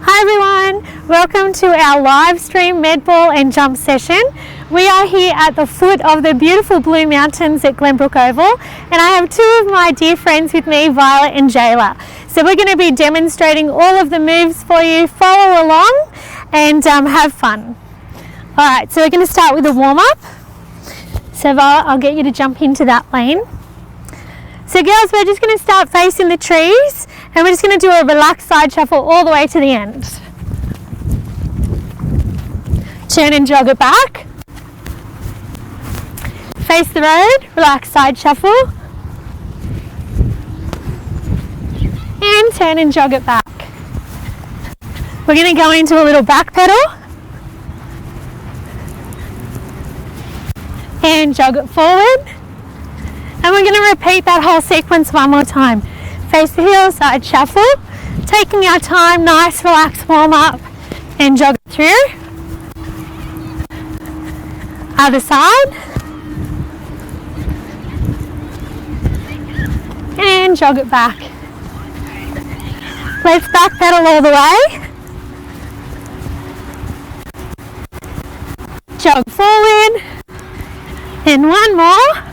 Hi everyone, welcome to our live stream med ball and jump session. We are here at the foot of the beautiful Blue Mountains at Glenbrook Oval, and I have two of my dear friends with me, Violet and Jayla. So we're going to be demonstrating all of the moves for you. Follow along and have fun. Alright, so we're going to start with a warm-up. So Violet, I'll get you to jump into that lane. So girls, we're just going to start facing the trees, and we're just going to do a relaxed side shuffle all the way to the end. Turn and jog it back. Face the road, relaxed side shuffle. And turn and jog it back. We're going to go into a little back pedal. And jog it forward. And we're going to repeat that whole sequence one more time. Face the heel, side shuffle. Taking our time, nice relaxed warm up. And jog it through. Other side. And jog it back. Let's back pedal all the way. Jog forward. And one more.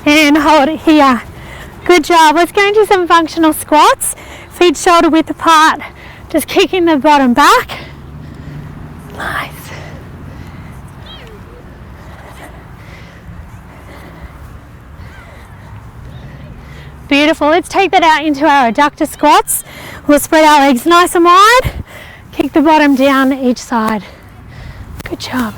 And hold it here. Good job. Let's go into some functional squats. Feet shoulder width apart. Just kicking the bottom back. Nice. Beautiful. Let's take that out into our adductor squats. We'll spread our legs nice and wide. Kick the bottom down each side. Good job.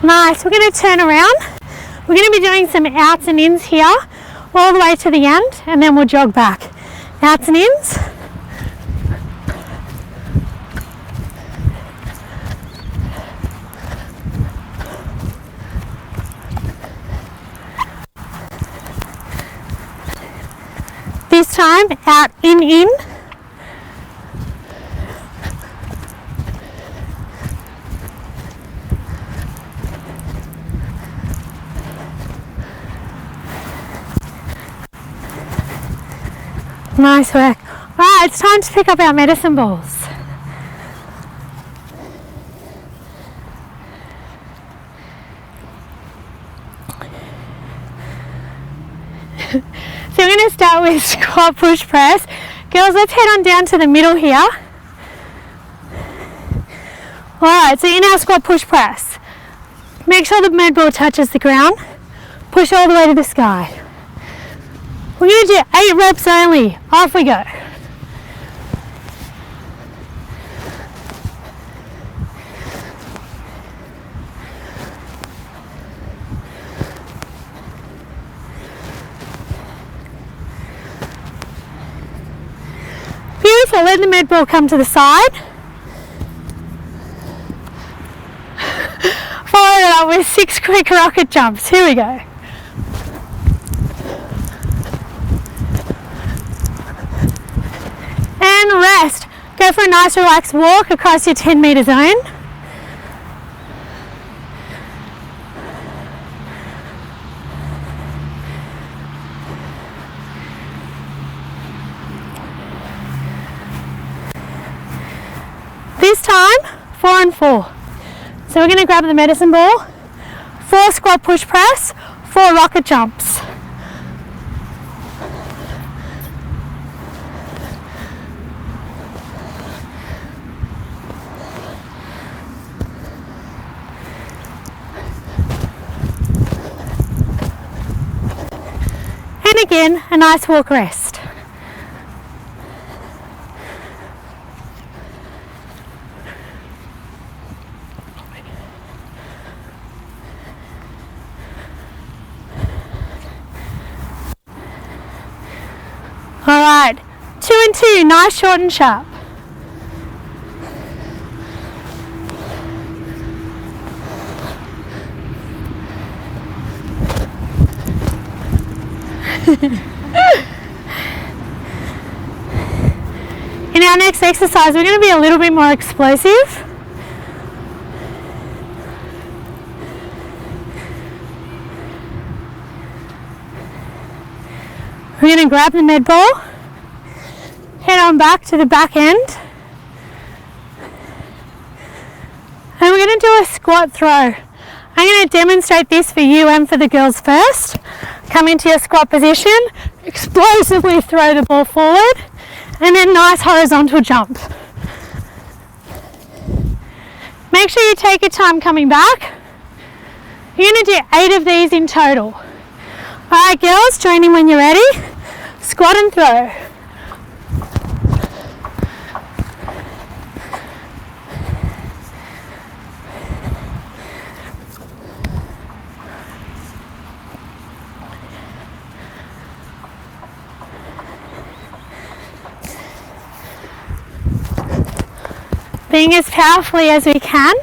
Nice. We're going to turn around. We're going to be doing some outs and ins here all the way to the end, and then we'll jog back. Outs and ins. This time, out, in. Nice work. Alright, it's time to pick up our medicine balls. So we're going to start with squat, push, press. Girls, let's head on down to the middle here. Alright, so in our squat, push, press, make sure the med ball touches the ground. Push all the way to the sky. We're going to do 8 reps only. Off we go. Beautiful. Let the med ball come to the side. Follow it up with 6 quick rocket jumps. Here we go. And rest. Go for a nice relaxed walk across your 10-meter zone. This time, 4 and 4. So we're going to grab the medicine ball, 4 squat push press, 4 rocket jumps. And again, a nice walk rest. Alright, 2 and 2, nice, short and sharp. next exercise, we're going to be a little bit more explosive. We're going to grab the med ball, head on back to the back end, and we're going to do a squat throw. I'm going to demonstrate this for you and for the girls first. Come into your squat position, explosively throw the ball forward, and then nice horizontal jump. Make sure you take your time coming back. You're going to do 8 of these in total. Alright girls, join in when you're ready. Squat and throw. Being as powerfully as we can.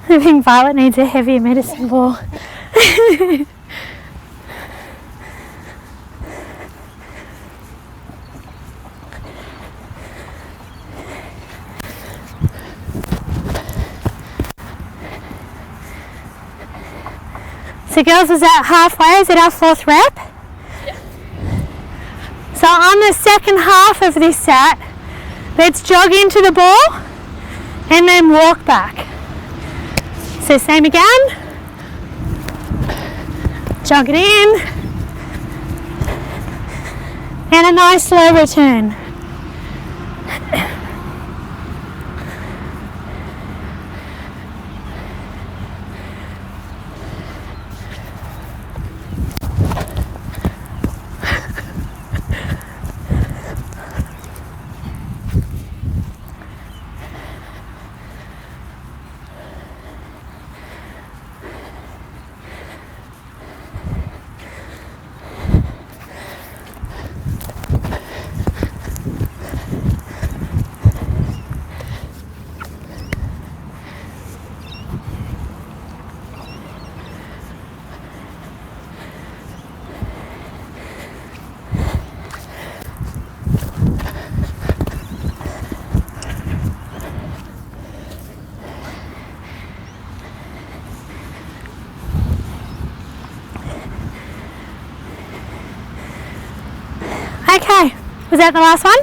I think Violet needs a heavier medicine ball. So girls, is that halfway? Is it our 4th rep? Yeah. So on the second half of this set, let's jog into the ball and then walk back. So same again. Jog it in. And a nice slow return. Okay, was that the last one?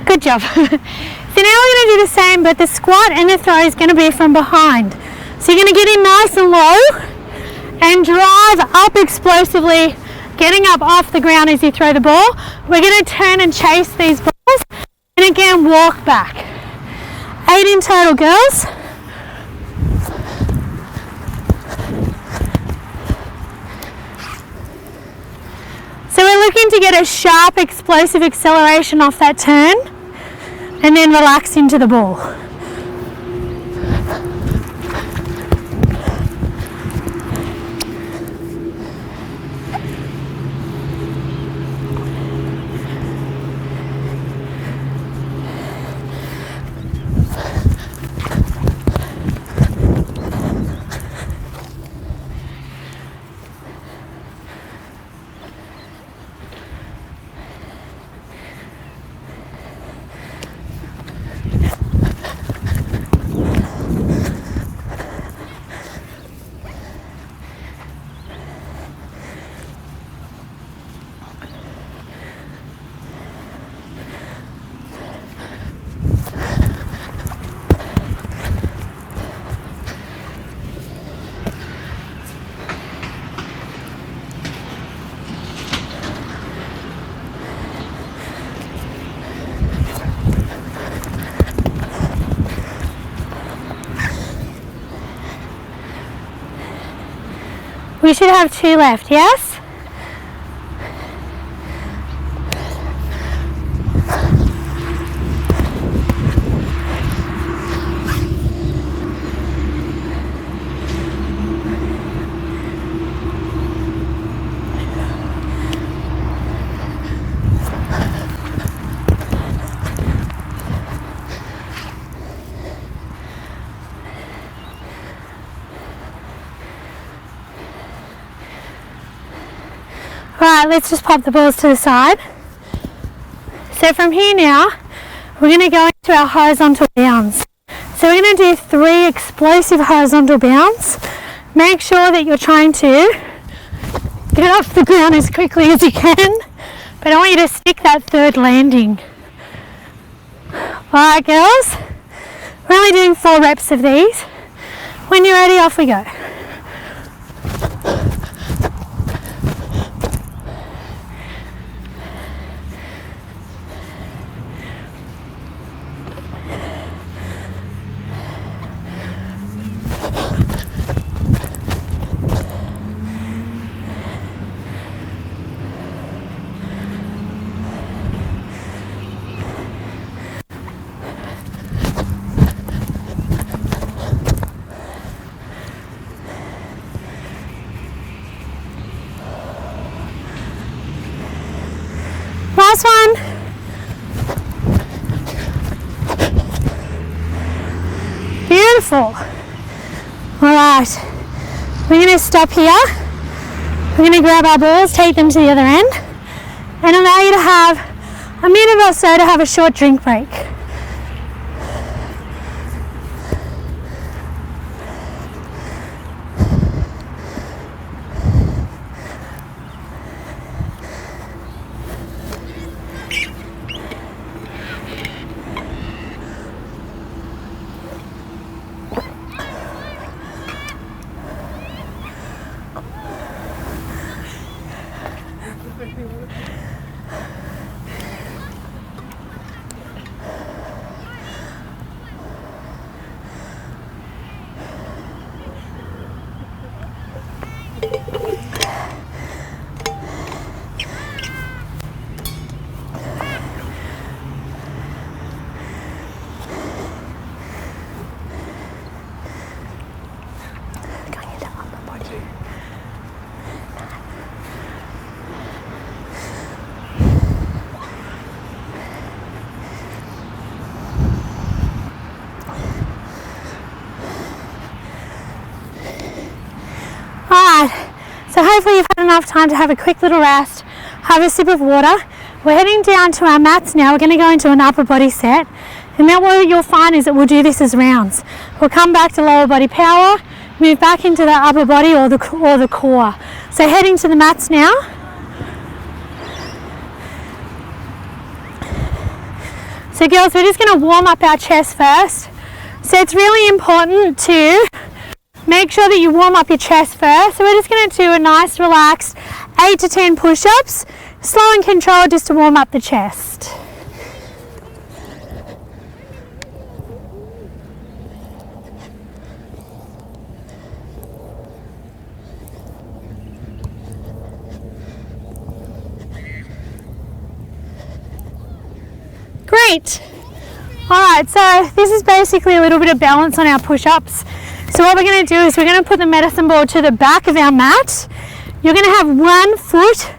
Good job. So now we're going to do the same, but the squat and the throw is going to be from behind. So you're going to get in nice and low and drive up explosively, getting up off the ground as you throw the ball. We're going to turn and chase these balls and again walk back. 8 in total, girls. So we're looking to get a sharp, explosive acceleration off that turn and then relax into the ball. We should have 2 left, yes? Alright, let's just pop the balls to the side. So from here now, we're going to go into our horizontal bounds. So we're going to do 3 explosive horizontal bounds. Make sure that you're trying to get off the ground as quickly as you can, but I want you to stick that 3rd landing. Alright girls, we're only doing 4 reps of these. When you're ready, off we go. Last one. Beautiful. Alright, we're going to stop here. We're going to grab our balls, take them to the other end, and allow you to have a minute or so to have a short drink break. So hopefully you've had enough time to have a quick little rest, have a sip of water. We're heading down to our mats now. We're going to go into an upper body set, and then what you'll find is that we'll do this as rounds. We'll come back to lower body power, move back into the upper body or the core. So heading to the mats now. So girls, we're just going to warm up our chest first. So it's really important to make sure that you warm up your chest first. So we're just going to do a nice relaxed 8 to 10 push-ups, slow and controlled, just to warm up the chest. Great. Alright, so this is basically a little bit of balance on our push-ups. So what we're going to do is we're going to put the medicine ball to the back of our mat. You're going to have one foot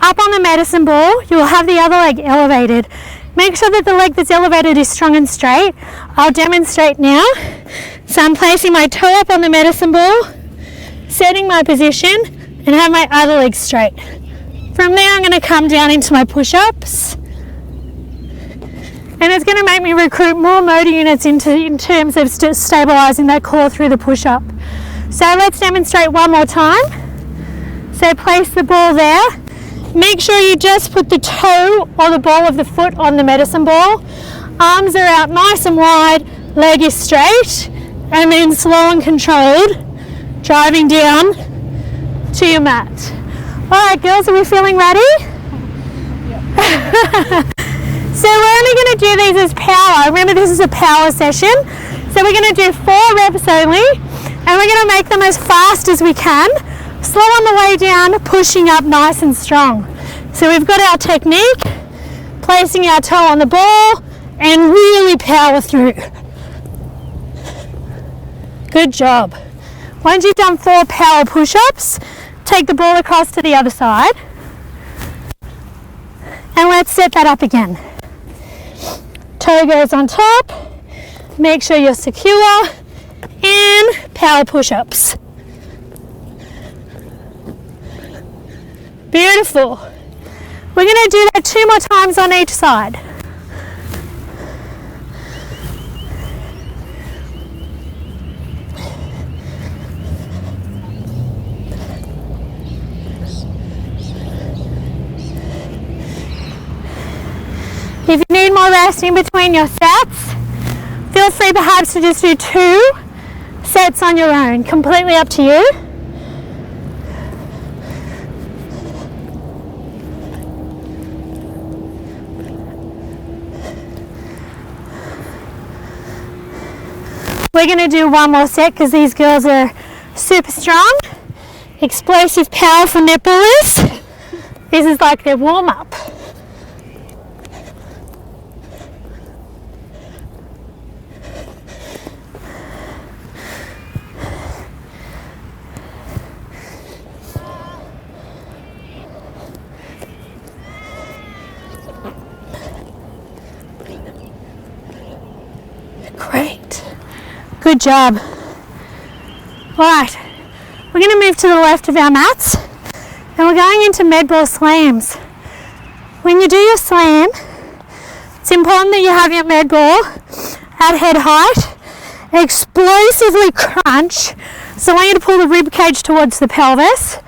up on the medicine ball. You'll have the other leg elevated. Make sure that the leg that's elevated is strong and straight. I'll demonstrate now. So I'm placing my toe up on the medicine ball, setting my position, and have my other leg straight. From there I'm going to come down into my push-ups. And it's going to make me recruit more motor units in terms of stabilising that core through the push-up. So let's demonstrate one more time. So place the ball there. Make sure you just put the toe or the ball of the foot on the medicine ball. Arms are out nice and wide, leg is straight, and then slow and controlled, driving down to your mat. Alright girls, are we feeling ready? Yep. So we're only going to do these as power. Remember, this is a power session. So we're going to do 4 reps only, and we're going to make them as fast as we can. Slow on the way down, pushing up nice and strong. So we've got our technique, placing our toe on the ball, and really power through. Good job. Once you've done 4 power push-ups, take the ball across to the other side. And let's set that up again. Toe goes on top, make sure you're secure, and power push-ups. Beautiful. We're going to do that 2 more times on each side. If you need more rest in between your sets, feel free perhaps to just do 2 sets on your own, completely up to you. We're going to do 1 more set because these girls are super strong. Explosive, powerful netballers. This is like their warm-up. Great. Good job. Alright, we're going to move to the left of our mats and we're going into med ball slams. When you do your slam, it's important that you have your med ball at head height. Explosively crunch, so I want you to pull the rib cage towards the pelvis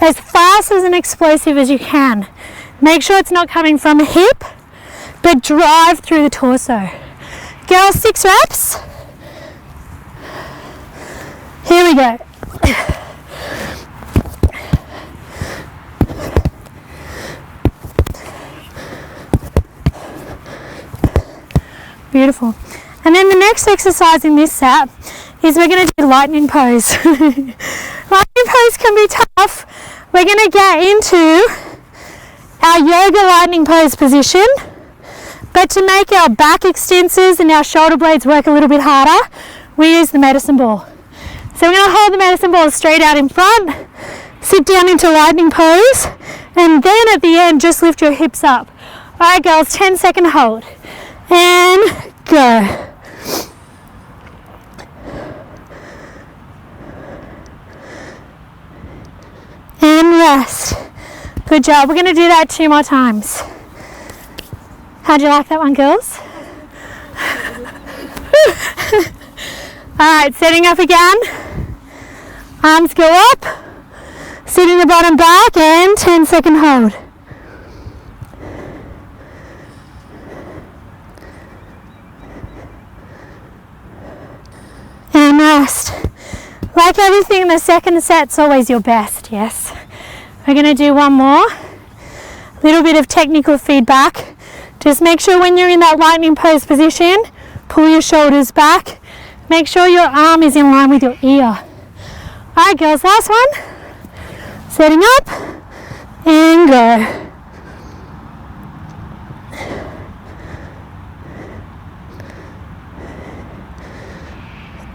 as fast as and explosive as you can. Make sure it's not coming from a hip, but drive through the torso. Girls, 6 reps. Here we go. Beautiful. And then the next exercise in this set is we're going to do lightning pose. Lightning pose can be tough. We're going to get into our yoga lightning pose position. But to make our back extensors and our shoulder blades work a little bit harder, we use the medicine ball. So we're going to hold the medicine ball straight out in front, sit down into lightning pose, and then at the end just lift your hips up. Alright girls, 10-second hold. And go. And rest. Good job. We're going to do that 2 more times. How'd you like that one, girls? Alright, setting up again. Arms go up. Sitting the bottom back and 10-second hold. And rest. Like everything in the second set's always your best, yes? We're going to do 1 more. Little bit of technical feedback. Just make sure when you're in that lightning pose position, pull your shoulders back. Make sure your arm is in line with your ear. Alright girls, last one. Setting up and go.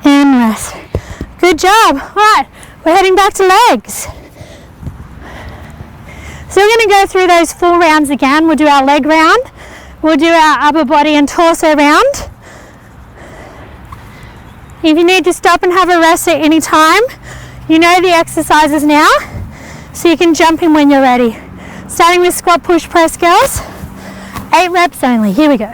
And rest. Good job. Alright, we're heading back to legs. So we're going to go through those 4 rounds again. We'll do our leg round. We'll do our upper body and torso round. If you need to stop and have a rest at any time, you know the exercises now, so you can jump in when you're ready. Starting with squat, push, press, girls. 8 reps only. Here we go.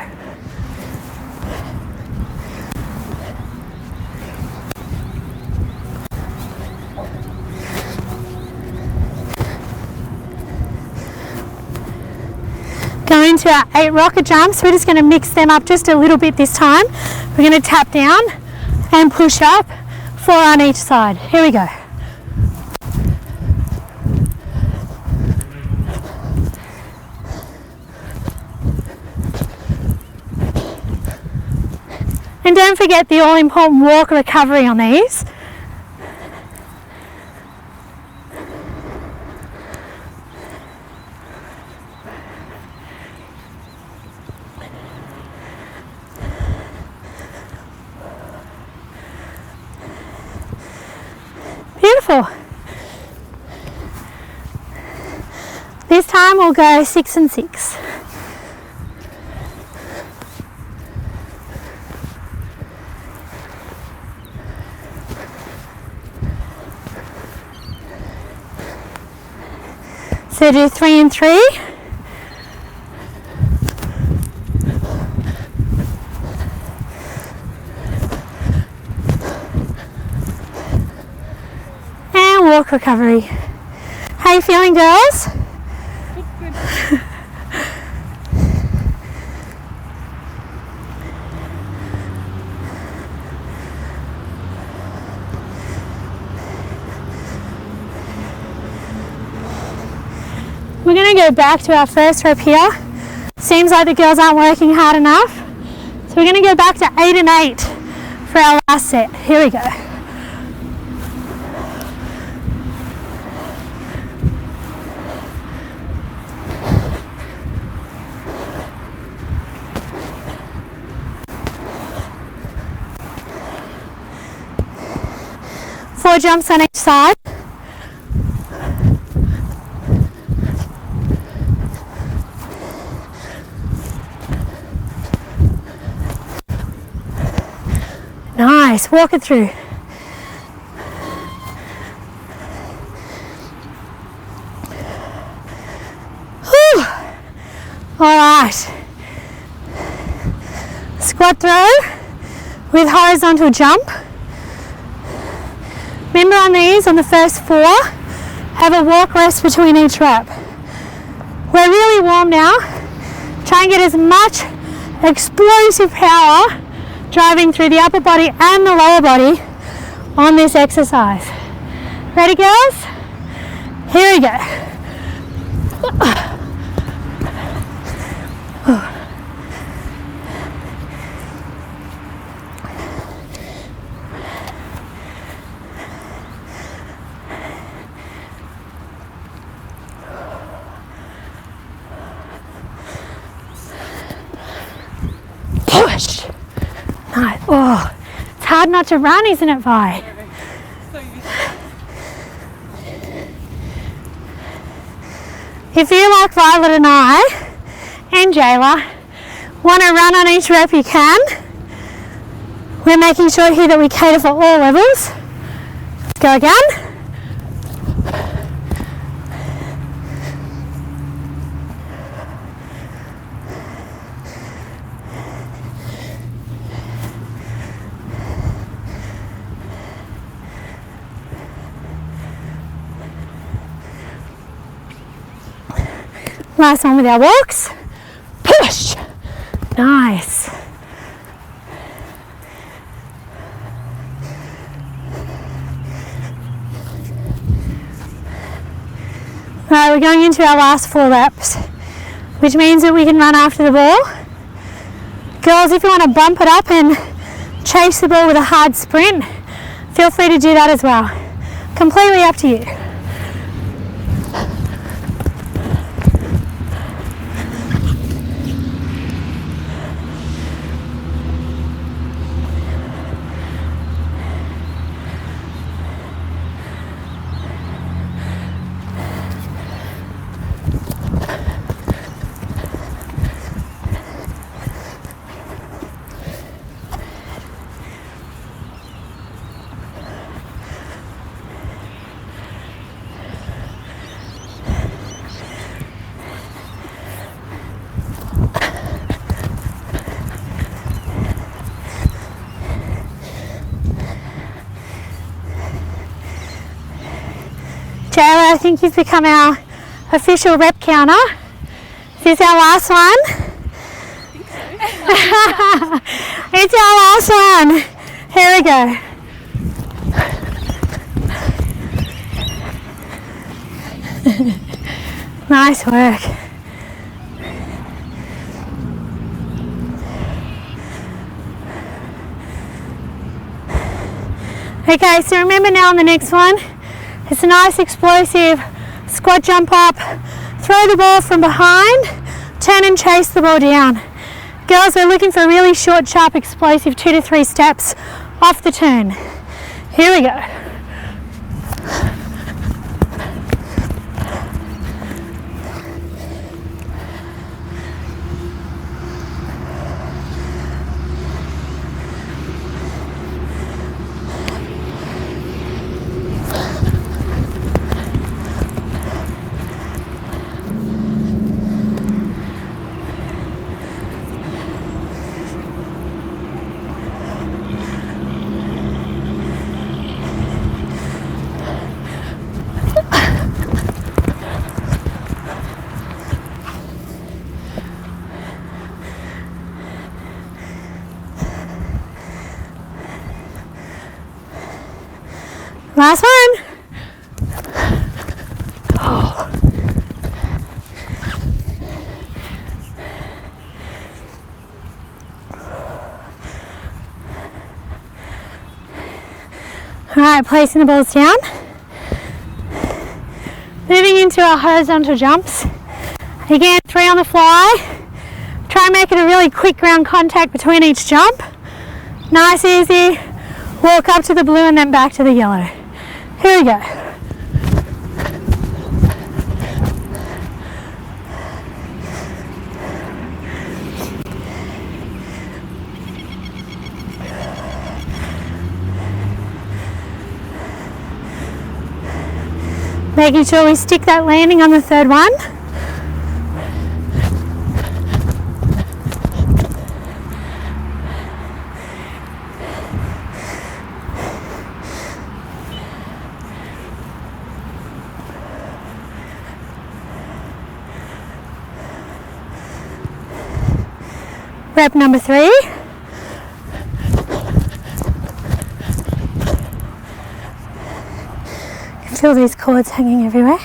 Going to our 8 rocket jumps. We're just going to mix them up just a little bit this time. We're going to tap down and push up, 4 on each side. Here we go. And don't forget the all-important walk recovery on these. Beautiful. This time we'll go 6 and 6. So do 3 and 3. And walk recovery. How are you feeling, girls? Good. We're going to go back to our first rep here. Seems like the girls aren't working hard enough. So we're going to go back to 8 and 8 for our last set. Here we go. Four jumps on each side. Nice, walk it through. Whew. All right. Squat throw with horizontal jump. Remember on these, on the first 4, have a walk rest between each rep. We're really warm now. Try and get as much explosive power driving through the upper body and the lower body on this exercise. Ready, girls? Here we go. Push. Nice. Oh, it's hard not to run, isn't it, Vi? If you, like Violet and I, and Jayla, want to run on each rep, you can. We're making sure here that we cater for all levels. Let's go again. Last one with our walks. Push. Nice. Alright, we're going into our last 4 reps, which means that we can run after the ball. Girls, if you want to bump it up and chase the ball with a hard sprint, feel free to do that as well. Completely up to you. Jayla, I think you've become our official rep counter. Is this our last one? It's our last one. Here we go. Nice work. Okay, so remember now on the next one, it's a nice explosive squat jump up, throw the ball from behind, turn and chase the ball down. Girls, we're looking for really short, sharp, explosive 2 to 3 steps off the turn. Here we go. Last one. Oh. Alright, placing the balls down. Moving into our horizontal jumps. Again, 3 on the fly. Try and make it a really quick ground contact between each jump. Nice, easy. Walk up to the blue and then back to the yellow. Here we go. Making sure we stick that landing on the third one. Rep number 3. Feel these cords hanging everywhere.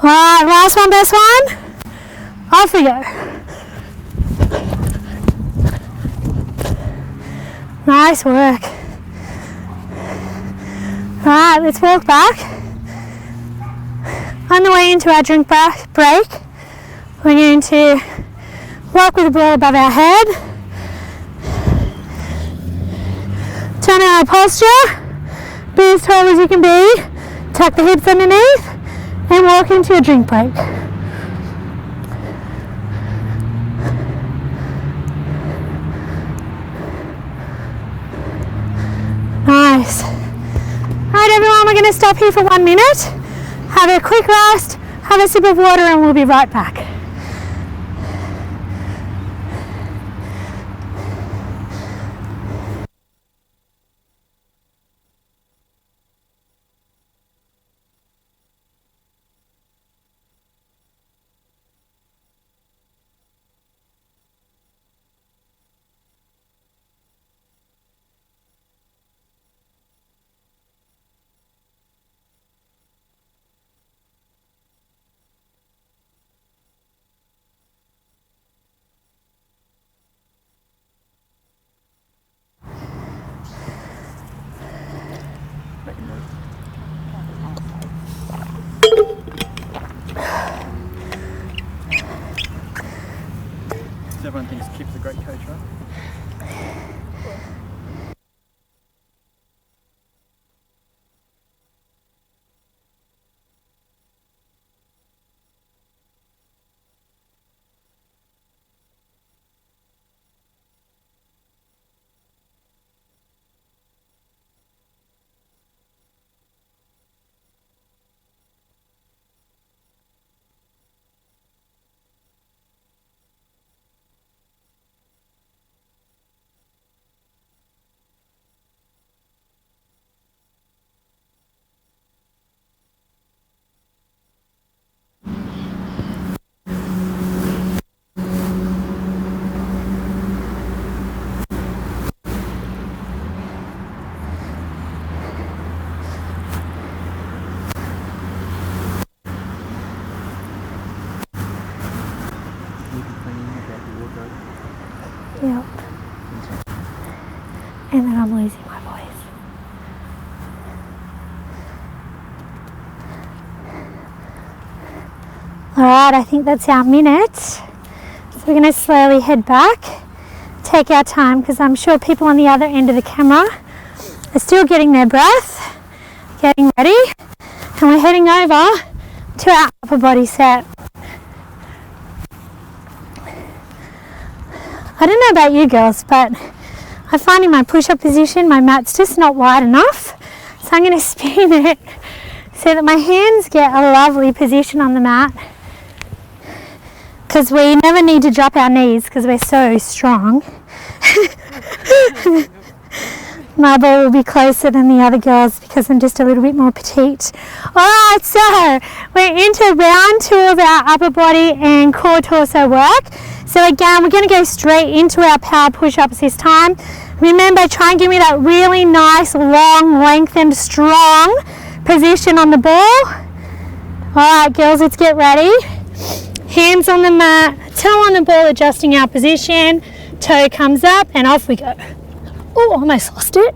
Alright, last one, best one. Off we go. Nice work. Alright, let's walk back. On the way into our drink break, we're going to walk with the ball above our head. Turn our posture, be as tall as you can be, tuck the hips underneath, and walk into a drink break. Nice. Alright everyone, we're going to stop here for 1 minute, have a quick rest, have a sip of water, and we'll be right back. Everyone thinks Kip's a great coach, right? Yep. And then I'm losing my voice. Alright, I think that's our minute. So we're going to slowly head back, take our time, because I'm sure people on the other end of the camera are still getting their breath, getting ready, and we're heading over to our upper body set. I don't know about you girls, but I find in my push-up position my mat's just not wide enough, so I'm going to spin it so that my hands get a lovely position on the mat, because we never need to drop our knees because we're so strong. My ball will be closer than the other girls because I'm just a little bit more petite. Alright, so we're into round 2 of our upper body and core torso work. So again, we're going to go straight into our power push-ups this time. Remember, try and give me that really nice, long, lengthened, strong position on the ball. Alright girls, let's get ready. Hands on the mat, toe on the ball, adjusting our position. Toe comes up and off we go. Oh, almost lost it.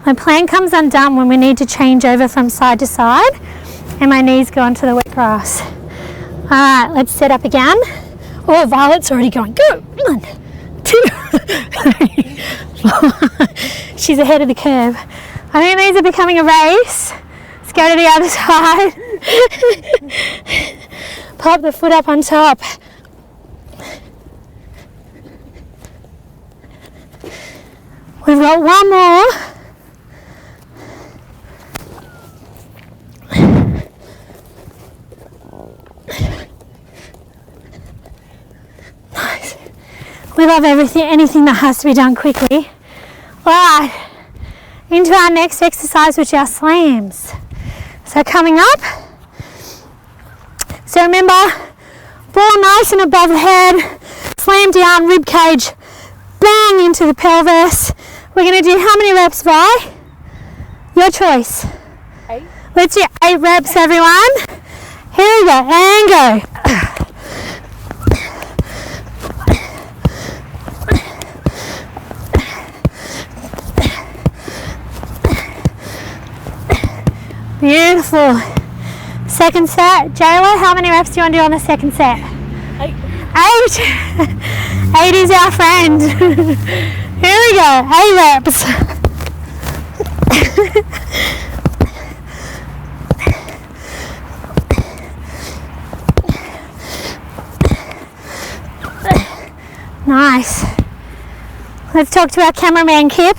My plank comes undone when we need to change over from side to side and my knees go onto the wet grass. Alright, let's set up again. Oh, Violet's already going. Go! 1, 2, 3, 4. She's ahead of the curve. I think these are becoming a race. Let's go to the other side. Pop the foot up on top. We've got one more. Nice. We love anything that has to be done quickly. Alright, into our next exercise, which are slams. So coming up. So remember, ball nice and above the head, slam down, rib cage, bang into the pelvis. We're going to do how many reps, Vi? Your choice. 8. Let's do 8 reps, everyone. Here we go, and go. Beautiful. Second set. Jayla, how many reps do you want to do on the second set? 8. 8 is our friend. Here we go, 8 reps. Nice. Let's talk to our cameraman, Kip.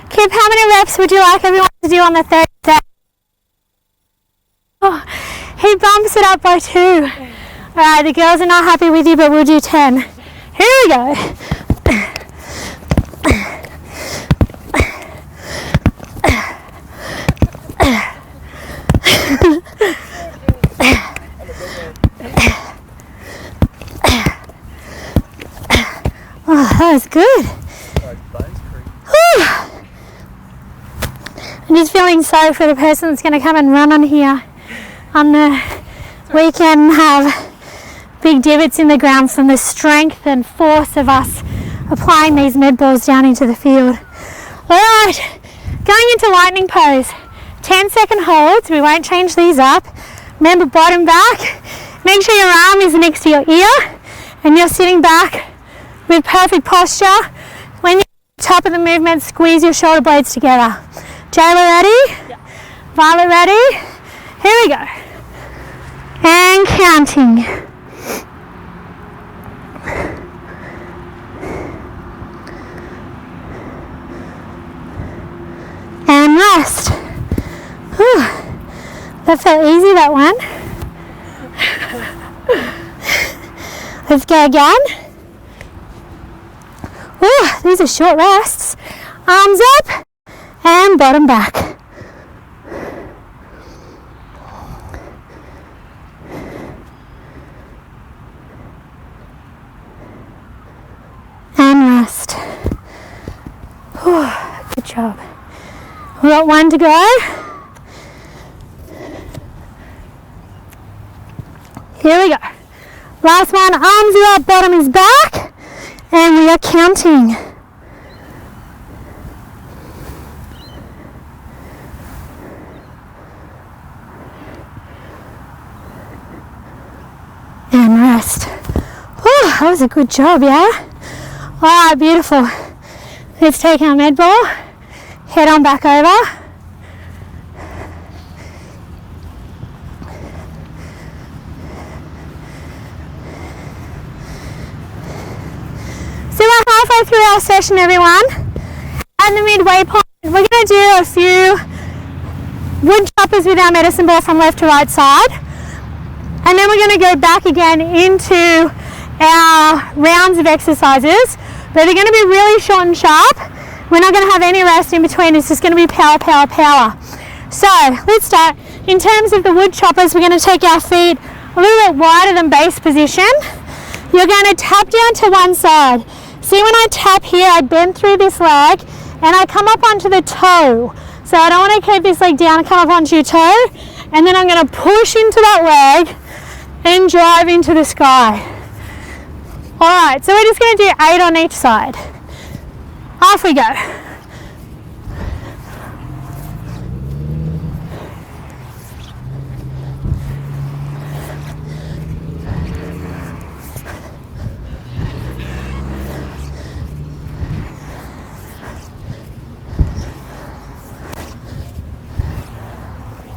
Kip, how many reps would you like everyone to do on the third set? Oh, he bumps it up by 2. Alright, the girls are not happy with you, but we'll do 10. Here we go. Oh, that was good. I'm just feeling sorry for the person that's going to come and run on here on the weekend and have big divots in the ground from the strength and force of us applying these med balls down into the field. Alright, going into lightning pose. 10-second holds, we won't change these up. Remember, bottom back. Make sure your arm is next to your ear and you're sitting back with perfect posture. When you're at the top of the movement, squeeze your shoulder blades together. Jayla ready? Yeah. Violet ready? Here we go. And counting. And rest. Whew. That felt easy, that one. Let's go again. Ooh, these are short rests. Arms up and bottom back. And rest. Whew, good job. We've got 1 to go. Here we go. Last one, arms are up, bottom is back, and we are counting. And rest. Oh, that was a good job, yeah? Alright, beautiful. Let's take our med ball, head on back over. So we're halfway through our session, everyone. At the midway point, we're going to do a few wood choppers with our medicine ball from left to right side. And then we're going to go back again into our rounds of exercises. But they're going to be really short and sharp. We're not going to have any rest in between. It's just going to be power, power, power. So let's start. In terms of the wood choppers, we're going to take our feet a little bit wider than base position. You're going to tap down to one side. See, when I tap here, I bend through this leg and I come up onto the toe. So I don't want to keep this leg down, come up onto your toe, and then I'm going to push into that leg and drive into the sky. Alright, so we're just going to do 8 on each side. Off we go.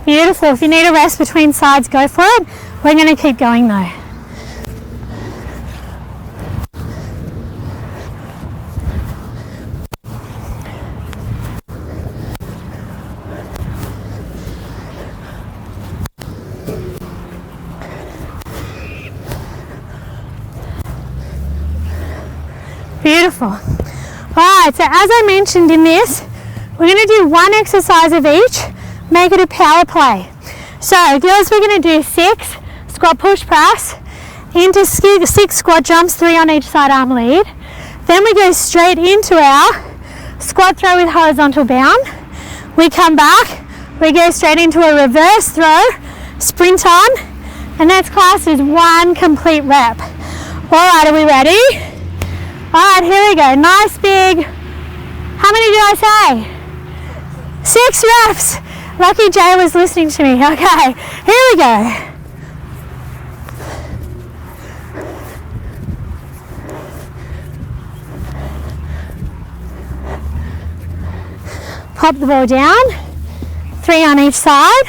Beautiful. If you need a rest between sides, go for it. We're going to keep going though. Beautiful. Alright, so as I mentioned in this, we're going to do one exercise of each, make it a power play. So girls, we're going to do 6 squat push press into 6 squat jumps, 3 on each side arm lead. Then we go straight into our squat throw with horizontal bound. We come back, we go straight into a reverse throw, sprint on, and that's classed as 1 complete rep. Alright, are we ready? Alright, here we go. Nice big, how many did I say? 6 reps. Lucky Jay was listening to me. Okay, here we go. Pop the ball down. 3 on each side.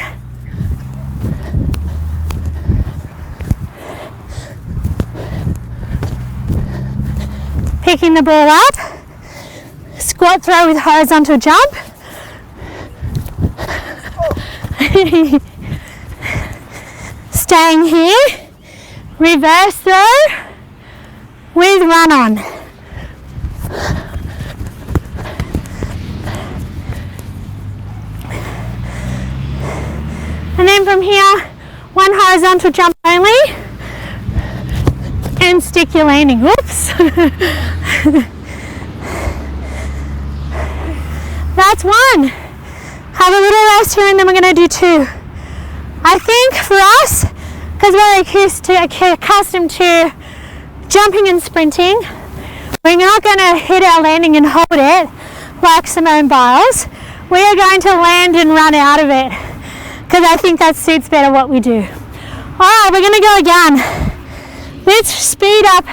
Picking the ball up. Squat throw with horizontal jump. Staying here, reverse throw with run on. And then from here, 1 horizontal jump only, and stick your landing. Whoops. That's 1. Have a little rest here and then we're going to do 2. I think for us, because we're accustomed to jumping and sprinting, we're not going to hit our landing and hold it like Simone Biles. We are going to land and run out of it because I think that suits better what we do. Alright, we're going to go again. Let's speed up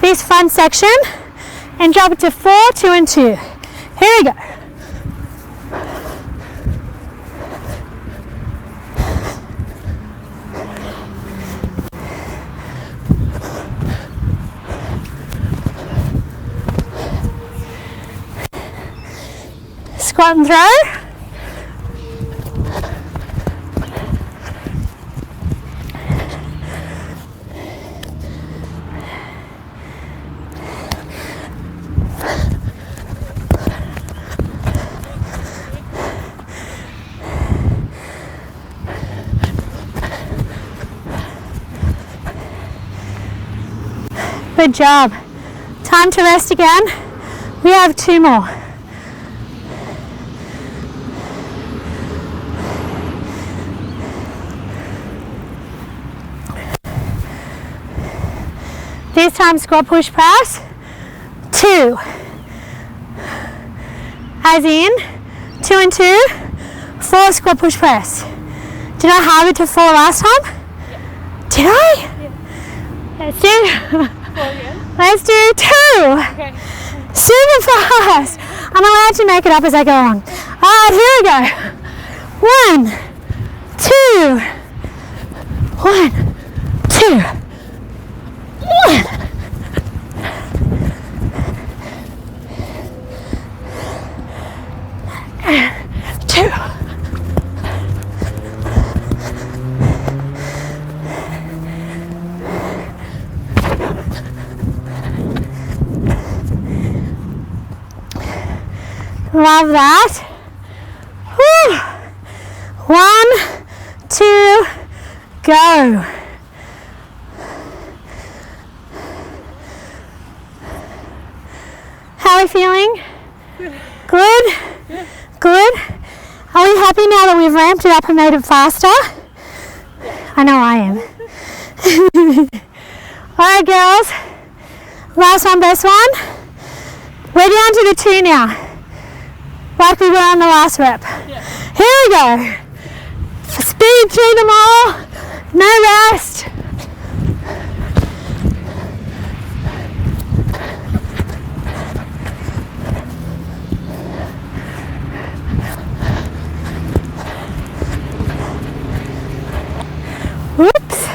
this front section and drop it to 4, 2 and 2. Here we go. Squat and throw. Good job. Time to rest again. We have 2 more. This time squat push press, 2, as in 2 and 2, 4 squat push press. Did I have it to 4 last time? Yeah. Did I? Yeah. Let's do, 4 again. Let's do 2. Okay. Super fast. I'm allowed to make it up as I go on. Alright, here we go. 1, 2, 1, 2. 1, 2. Love that. Whew. 1, 2, go. How are we feeling? Good? Yeah. Good? Are we happy now that we've ramped it up and made it faster? I know I am. Alright girls, last one, best one. We're down to the 2 now, like we were on the last rep. Yeah. Here we go. Speed through them all, no rest. Whoops.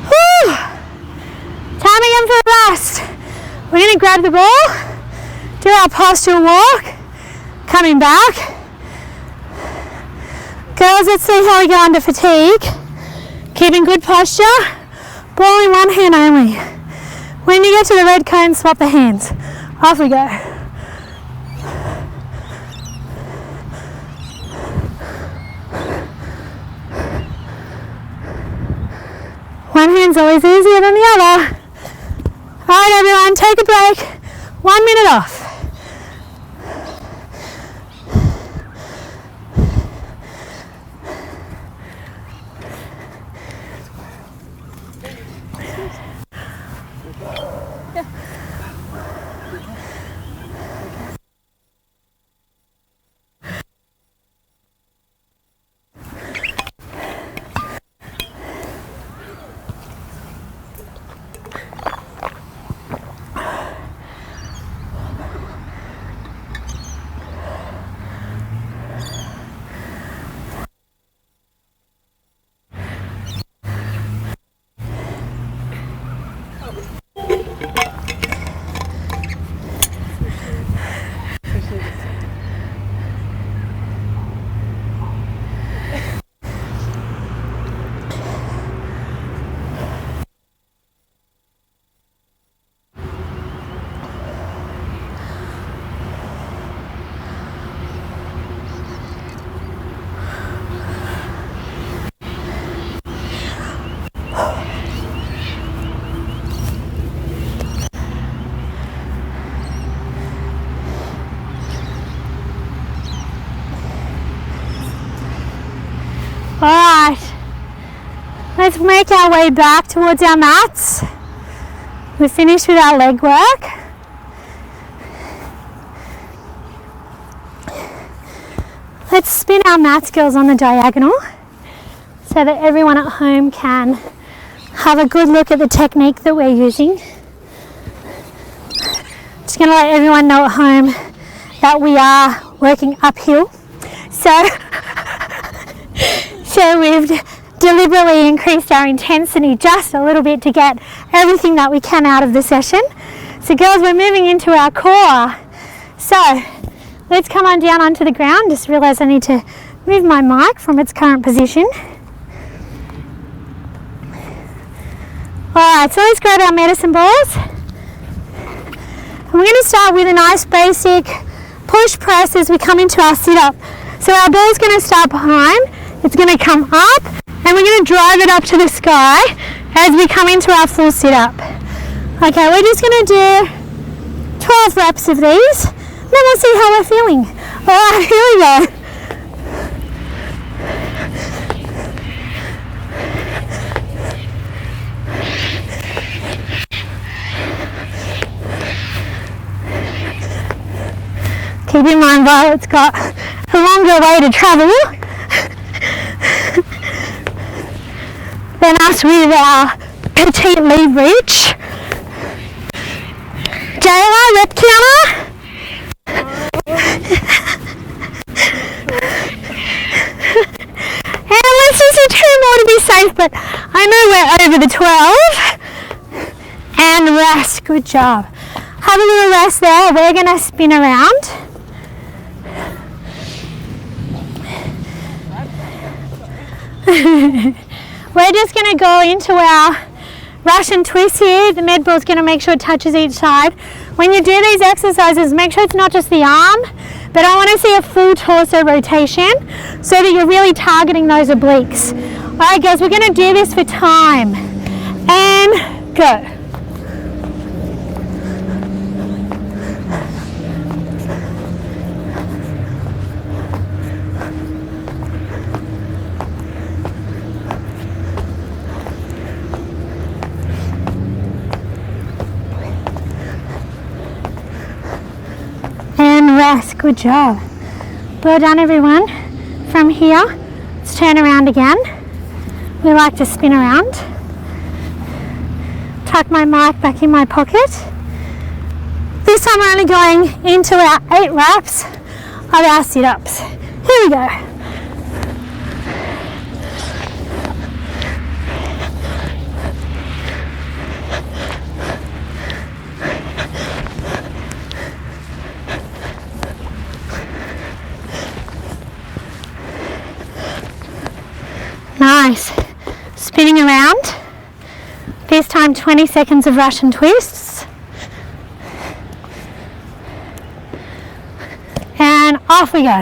Whew. Time again for a rest. We're going to grab the ball, do our postural walk, coming back. Girls, let's see how we go under fatigue. Keeping good posture, ball in one hand only. When you get to the red cone, swap the hands. Off we go. One hand's always easier than the other. Alright everyone, take a break. 1 minute off. Alright, let's make our way back towards our mats. We're finished with our leg work. Let's spin our mats, girls, on the diagonal so that everyone at home can have a good look at the technique that we're using. Just going to let everyone know at home that we are working uphill. So we've deliberately increased our intensity just a little bit to get everything that we can out of the session. So girls, we're moving into our core. So let's come on down onto the ground. Just realised I need to move my mic from its current position. Alright, so let's grab our medicine balls. And we're going to start with a nice basic push press as we come into our sit-up. So our ball's going to start behind. It's going to come up and we're going to drive it up to the sky as we come into our full sit-up. Okay, we're just going to do 12 reps of these and then we'll see how we're feeling. Alright, here we go. Keep in mind, Violet's got a longer way to travel than us with our petite leverage. Jayla, rep counter. And let's just do 2 more to be safe, but I know we're over the 12. And rest, good job. Have a little rest there. We're going to spin around. We're just going to go into our Russian twist here. The med ball is going to make sure it touches each side. When you do these exercises, make sure it's not just the arm, but I want to see a full torso rotation so that you're really targeting those obliques. All right, girls, we're going to do this for time. And go. And rest. Good job. Well done, everyone. From here, let's turn around again. We like to spin around. Tuck my mic back in my pocket. This time we're only going into our 8 reps of our sit-ups. Here we go. Nice. Spinning around. This time 20 seconds of Russian twists. And off we go.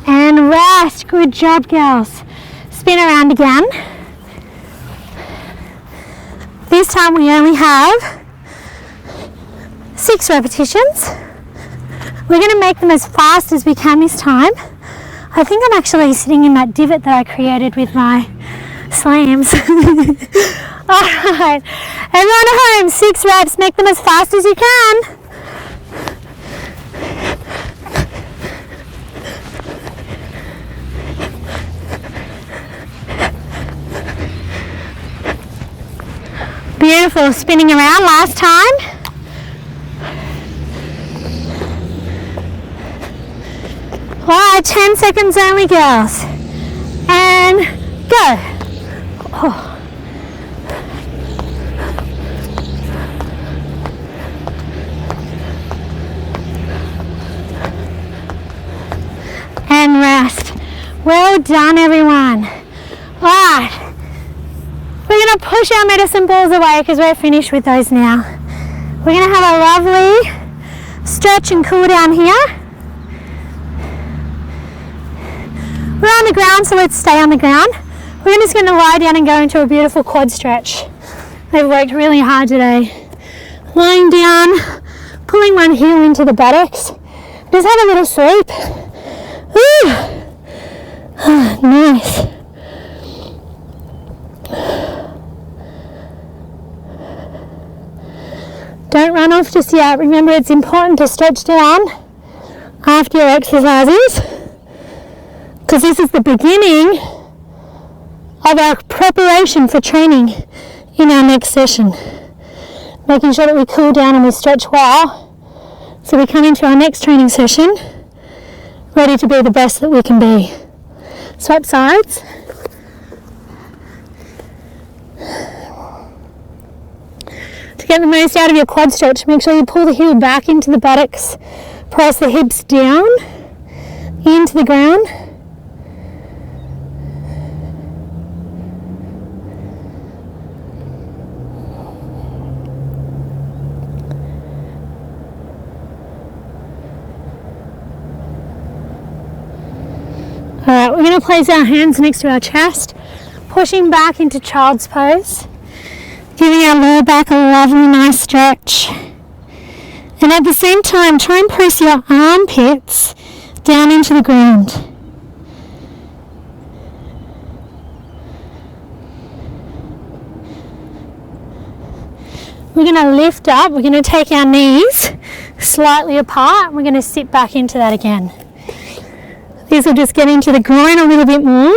And rest. Good job, girls. Spin around again. This time we only have 6 repetitions. We're going to make them as fast as we can this time. I think I'm actually sitting in that divot that I created with my slams. Alright, everyone at home, 6 reps, make them as fast as you can. Beautiful, spinning around last time. Alright, 10 seconds only, girls. And go. Oh. And rest. Well done, everyone. Alright. We're going to push our medicine balls away because we're finished with those now. We're going to have a lovely stretch and cool down here. We're on the ground, so let's stay on the ground. We're just going to lie down and go into a beautiful quad stretch. They've worked really hard today. Lying down, pulling one heel into the buttocks. Just have a little sleep. Ooh. Oh, nice. Don't run off just yet. Remember, it's important to stretch down after your exercises because this is the beginning of our preparation for training in our next session. Making sure that we cool down and we stretch well so we come into our next training session ready to be the best that we can be. Swap sides. To get the most out of your quad stretch, make sure you pull the heel back into the buttocks, press the hips down into the ground. Alright, we're going to place our hands next to our chest, pushing back into child's pose. Giving our lower back a lovely nice stretch. And at the same time, try and press your armpits down into the ground. We're going to lift up, we're going to take our knees slightly apart, and we're going to sit back into that again. This will just get into the groin a little bit more.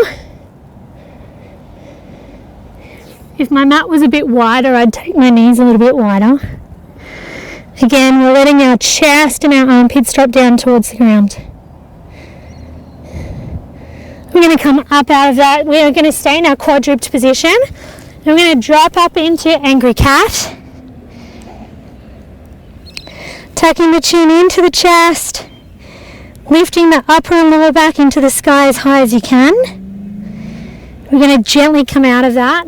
If my mat was a bit wider, I'd take my knees a little bit wider. Again, we're letting our chest and our armpits drop down towards the ground. We're going to come up out of that. We're going to stay in our quadruped position. We're going to drop up into Angry Cat. Tucking the chin into the chest, lifting the upper and lower back into the sky as high as you can. We're going to gently come out of that.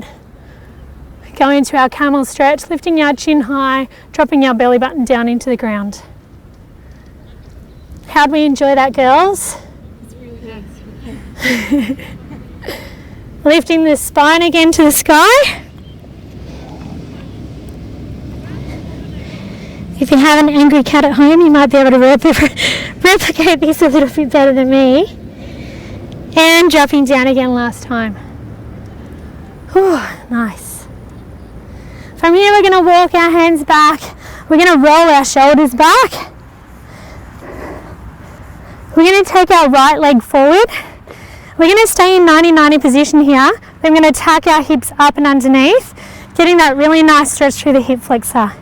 Go into our camel stretch, lifting our chin high, dropping our belly button down into the ground. How'd we enjoy that, girls? It's really good. Lifting the spine again to the sky. If you have an angry cat at home, you might be able to replicate this a little bit better than me. And dropping down again last time. Whew, nice. From here we're going to walk our hands back. We're going to roll our shoulders back. We're going to take our right leg forward. We're going to stay in 90-90 position here. Then we're going to tuck our hips up and underneath, getting that really nice stretch through the hip flexor.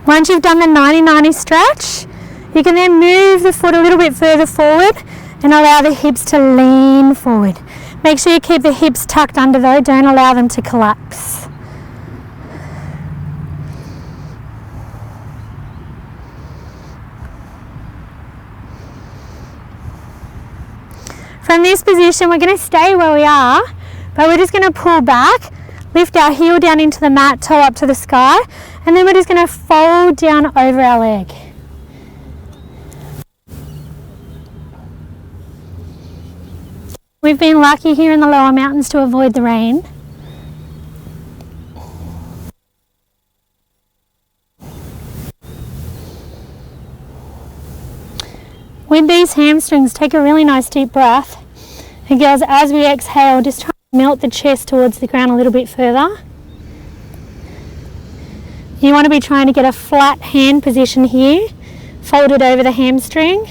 Once you've done the 90-90 stretch, you can then move the foot a little bit further forward and allow the hips to lean forward. Make sure you keep the hips tucked under though, don't allow them to collapse. From this position, we're going to stay where we are, but we're just going to pull back, lift our heel down into the mat, toe up to the sky, and then we're just going to fold down over our leg. We've been lucky here in the lower mountains to avoid the rain. With these hamstrings, take a really nice deep breath. And girls, as we exhale, just try to melt the chest towards the ground a little bit further. You want to be trying to get a flat hand position here, folded over the hamstring.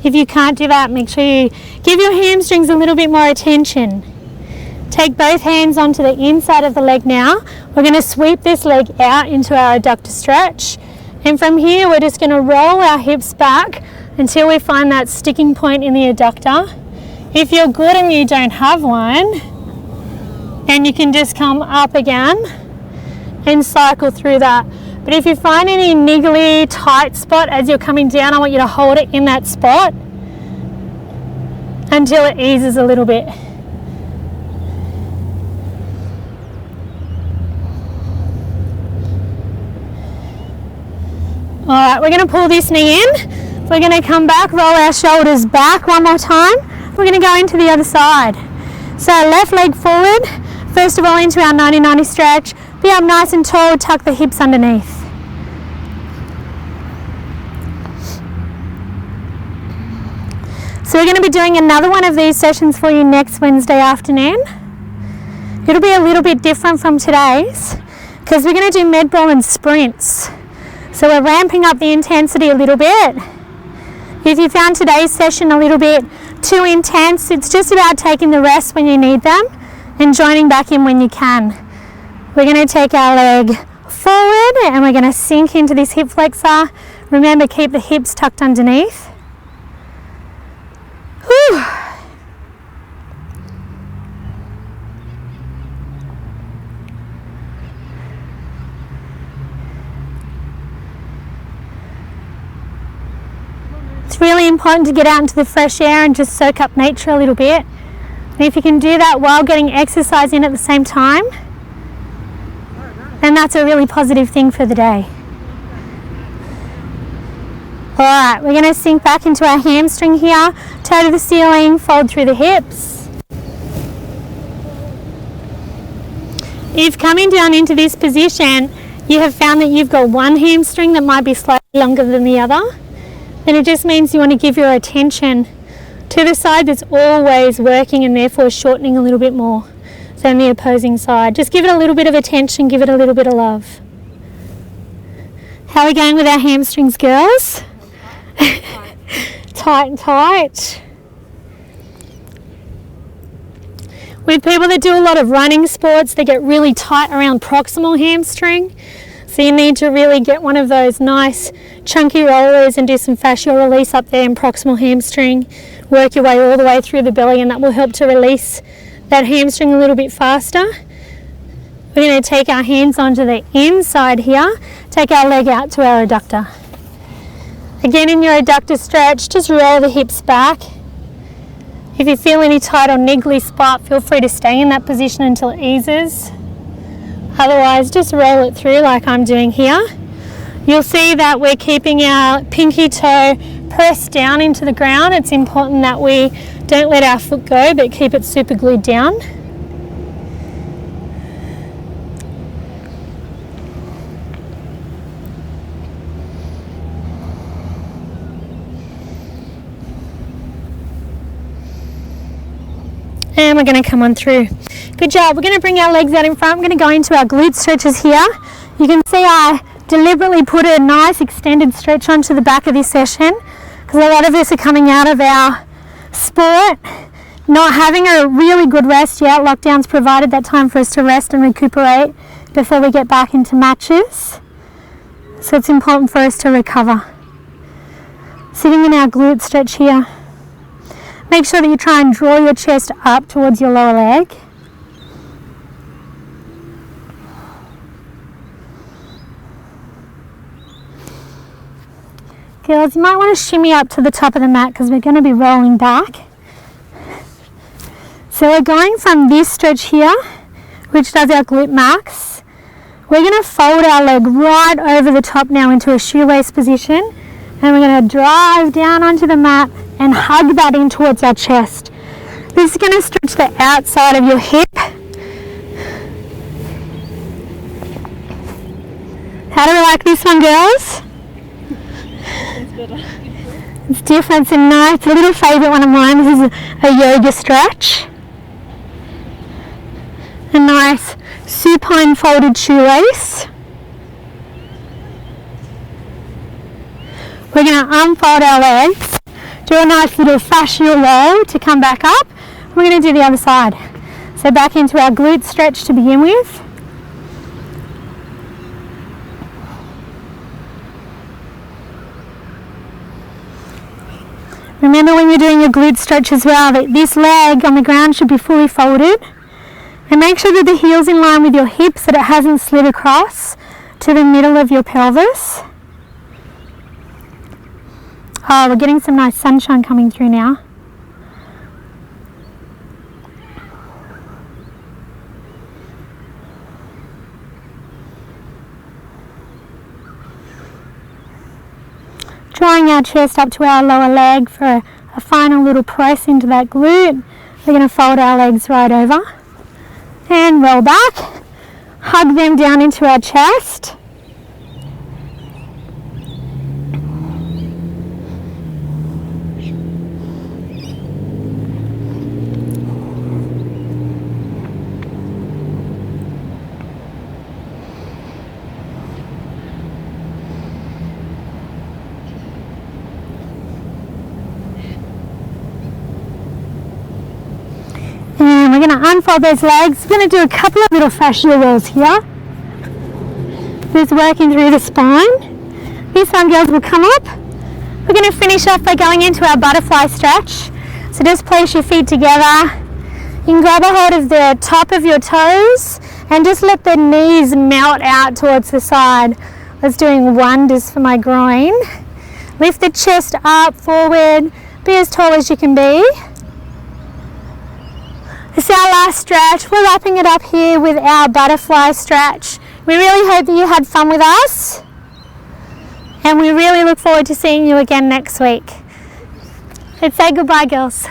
If you can't do that, make sure you give your hamstrings a little bit more attention. Take both hands onto the inside of the leg now. We're going to sweep this leg out into our adductor stretch. And from here, we're just going to roll our hips back until we find that sticking point in the adductor. If you're good and you don't have one, then you can just come up again and cycle through that. But if you find any niggly tight spot as you're coming down, I want you to hold it in that spot until it eases a little bit. All right, we're going to pull this knee in. We're going to come back, roll our shoulders back one more time. We're going to go into the other side. So left leg forward, first of all into our 90-90 stretch. Be up nice and tall, tuck the hips underneath. So we're going to be doing another one of these sessions for you next Wednesday afternoon. It'll be a little bit different from today's because we're going to do med ball and sprints. So we're ramping up the intensity a little bit. If you found today's session a little bit too intense, it's just about taking the rest when you need them and joining back in when you can. We're going to take our leg forward and we're going to sink into this hip flexor. Remember, keep the hips tucked underneath. Whew. It's really important to get out into the fresh air and just soak up nature a little bit. And if you can do that while getting exercise in at the same time, then that's a really positive thing for the day. Alright, we're going to sink back into our hamstring here, toe to the ceiling, fold through the hips. If coming down into this position, you have found that you've got one hamstring that might be slightly longer than the other, then it just means you want to give your attention to the side that's always working and therefore shortening a little bit more than the opposing side. Just give it a little bit of attention, give it a little bit of love. How are we going with our hamstrings, girls? Tight and tight. With people that do a lot of running sports, they get really tight around proximal hamstring. So So you need to really get one of those nice chunky rollers and do some fascial release up there in proximal hamstring. Work your way all the way through the belly, and that will help to release that hamstring a little bit faster. We're going to take our hands onto the inside here, take our leg out to our adductor. Again, in your adductor stretch, just roll the hips back. If you feel any tight or niggly spot, feel free to stay in that position until it eases. Otherwise, just roll it through like I'm doing here. You'll see that we're keeping our pinky toe pressed down into the ground. It's important that we don't let our foot go, but keep it super glued down. And we're going to come on through. Good job. We're going to bring our legs out in front. We're going to go into our glute stretches here. You can see I deliberately put a nice extended stretch onto the back of this session because a lot of us are coming out of our sport, not having a really good rest yet. Lockdown's provided that time for us to rest and recuperate before we get back into matches. So it's important for us to recover. Sitting in our glute stretch here. Make sure that you try and draw your chest up towards your lower leg. Girls, you might want to shimmy up to the top of the mat because we're going to be rolling back. So we're going from this stretch here, which does our glute max. We're going to fold our leg right over the top now into a shoelace position, and we're going to drive down onto the mat and hug that in towards our chest. This is going to stretch the outside of your hip. How do we like this one, girls? It's better. It's different. It's a nice, a little favourite one of mine. This is a yoga stretch. A nice supine folded shoelace. We're going to unfold our legs, do a nice little fascial roll to come back up. We're going to do the other side. So back into our glute stretch to begin with. Remember when you're doing your glute stretch as well that this leg on the ground should be fully folded. And make sure that the heel's in line with your hips, that it hasn't slid across to the middle of your pelvis. Oh, we're getting some nice sunshine coming through now. Drawing our chest up to our lower leg for a final little press into that glute. We're going to fold our legs right over and roll back. Hug them down into our chest. And we're going to unfold those legs. We're going to do a couple of little fascial rolls here. Just working through the spine. This one, girls, will come up. We're going to finish off by going into our butterfly stretch. So just place your feet together. You can grab a hold of the top of your toes and just let the knees melt out towards the side. That's doing wonders for my groin. Lift the chest up, forward. Be as tall as you can be. This is our last stretch. We're wrapping it up here with our butterfly stretch. We really hope that you had fun with us, and we really look forward to seeing you again next week. Let's say goodbye, girls.